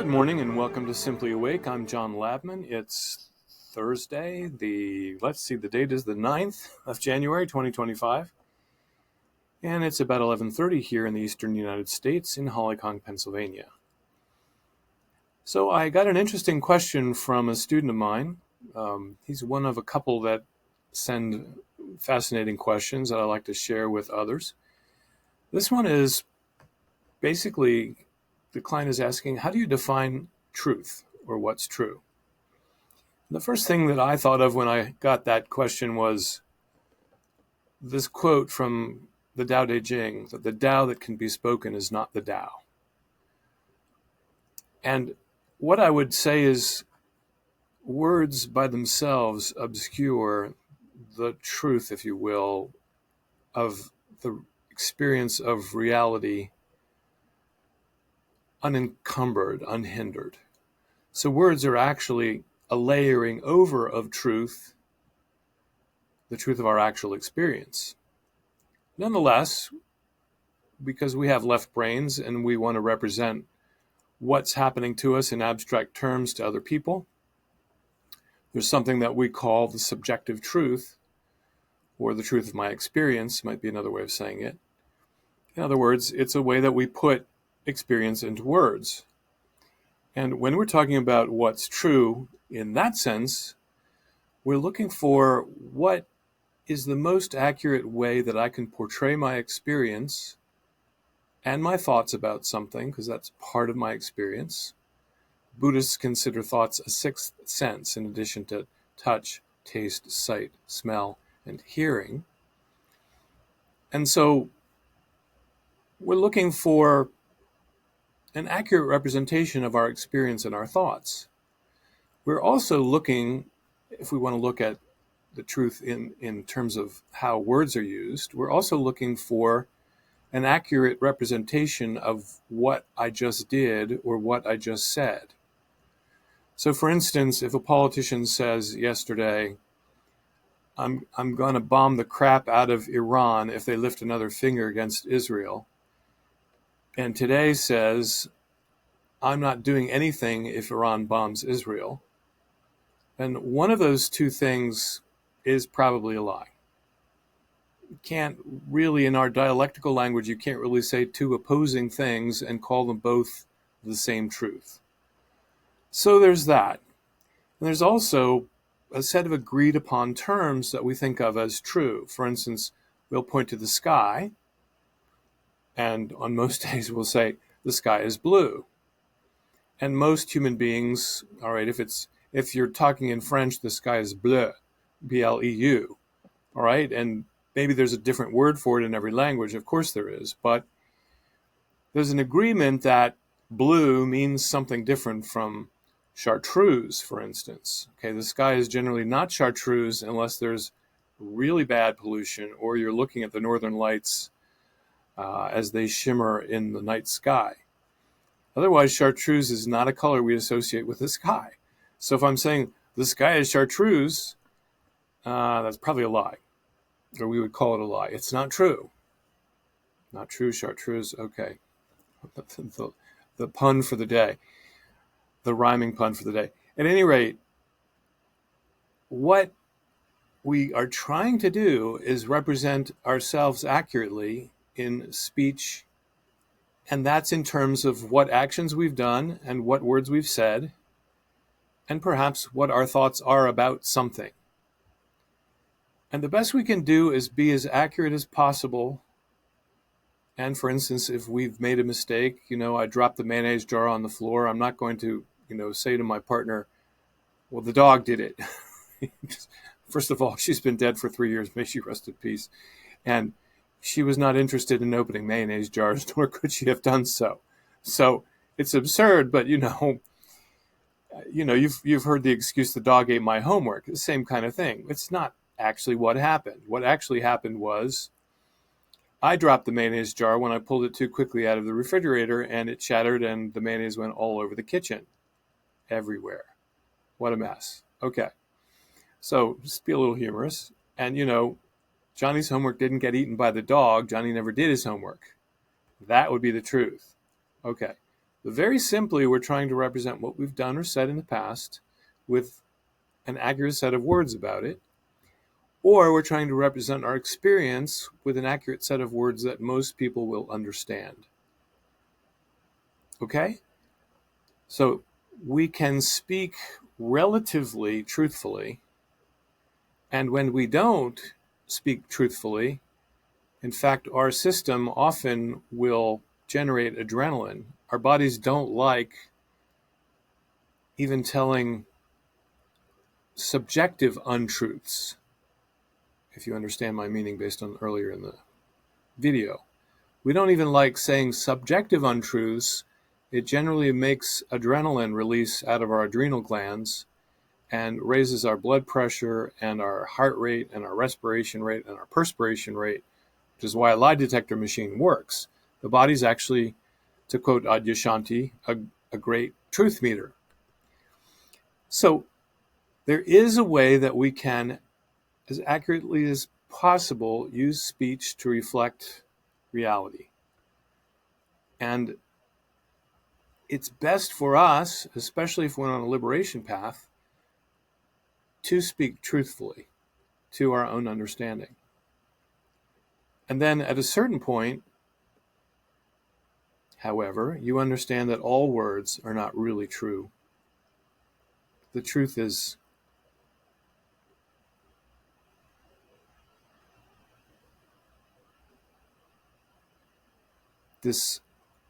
Good morning and welcome to Simply Awake. I'm John Labman. It's Thursday. The date is the 9th of January 2025. And it's about 11:30 here in the eastern United States in Hollycomb, Pennsylvania. So I got an interesting question from a student of mine. He's one of a couple that send fascinating questions that I like to share with others. This one is basically, the client is asking, how do you define truth, or what's true? The first thing that I thought of when I got that question was this quote from the Tao Te Ching, that the Tao that can be spoken is not the Tao. And what I would say is words by themselves obscure the truth, if you will, of the experience of reality unencumbered, unhindered. So words are actually a layering over of truth, the truth of our actual experience. Nonetheless, because we have left brains and we want to represent what's happening to us in abstract terms to other people, there's something that we call the subjective truth, or the truth of my experience might be another way of saying it. In other words, it's a way that we put experience into words. And when we're talking about what's true in that sense, we're looking for what is the most accurate way that I can portray my experience and my thoughts about something, because that's part of my experience. Buddhists consider thoughts a sixth sense in addition to touch, taste, sight, smell, and hearing. And so we're looking for an accurate representation of our experience and our thoughts. We're also looking, if we want to look at the truth in terms of how words are used, we're also looking for an accurate representation of what I just did or what I just said. So for instance, if a politician says yesterday, I'm going to bomb the crap out of Iran if they lift another finger against Israel, and today says, I'm not doing anything if Iran bombs Israel, then one of those two things is probably a lie. You can't really, in our dialectical language, you can't really say two opposing things and call them both the same truth. So there's that. And there's also a set of agreed upon terms that we think of as true. For instance, we'll point to the sky, and on most days we'll say the sky is blue. And most human beings, all right, if you're talking in French, the sky is bleu, B-L-E-U, all right? And maybe there's a different word for it in every language. Of course there is. But there's an agreement that blue means something different from chartreuse, for instance. Okay, the sky is generally not chartreuse unless there's really bad pollution or you're looking at the northern lights as they shimmer in the night sky. Otherwise, chartreuse is not a color we associate with the sky. So if I'm saying the sky is chartreuse, that's probably a lie, or we would call it a lie. It's not true. Not true, chartreuse. Okay. The pun for the day, the rhyming pun for the day. At any rate, what we are trying to do is represent ourselves accurately in speech, and that's in terms of what actions we've done and what words we've said, and perhaps what our thoughts are about something. And the best we can do is be as accurate as possible. And for instance, if we've made a mistake, I dropped the mayonnaise jar on the floor, I'm not going to, say to my partner, well, the dog did it. First of all, she's been dead for 3 years. May she rest in peace. And she was not interested in opening mayonnaise jars, nor could she have done so. So it's absurd, but you've heard the excuse, the dog ate my homework. The same kind of thing. It's not actually what happened. What actually happened was I dropped the mayonnaise jar when I pulled it too quickly out of the refrigerator, and it shattered, and the mayonnaise went all over the kitchen, everywhere. What a mess. Okay. So just be a little humorous. And, Johnny's homework didn't get eaten by the dog. Johnny never did his homework. That would be the truth. Okay. But very simply, we're trying to represent what we've done or said in the past with an accurate set of words about it, or we're trying to represent our experience with an accurate set of words that most people will understand. Okay? So we can speak relatively truthfully, and when we don't speak truthfully, in fact, our system often will generate adrenaline. Our bodies don't like even telling subjective untruths, if you understand my meaning based on earlier in the video. We don't even like saying subjective untruths. It generally makes adrenaline release out of our adrenal glands and raises our blood pressure and our heart rate and our respiration rate and our perspiration rate, which is why a lie detector machine works. The body's actually, to quote Adyashanti, a great truth meter. So there is a way that we can, as accurately as possible, use speech to reflect reality. And it's best for us, especially if we're on a liberation path, to speak truthfully to our own understanding. And then at a certain point, however, you understand that all words are not really true. The truth is this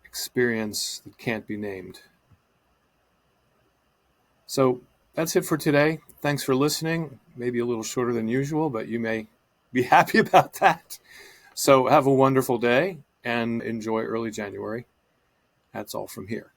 experience that can't be named. So that's it for today. Thanks for listening. Maybe a little shorter than usual, but you may be happy about that. So have a wonderful day and enjoy early January. That's all from here.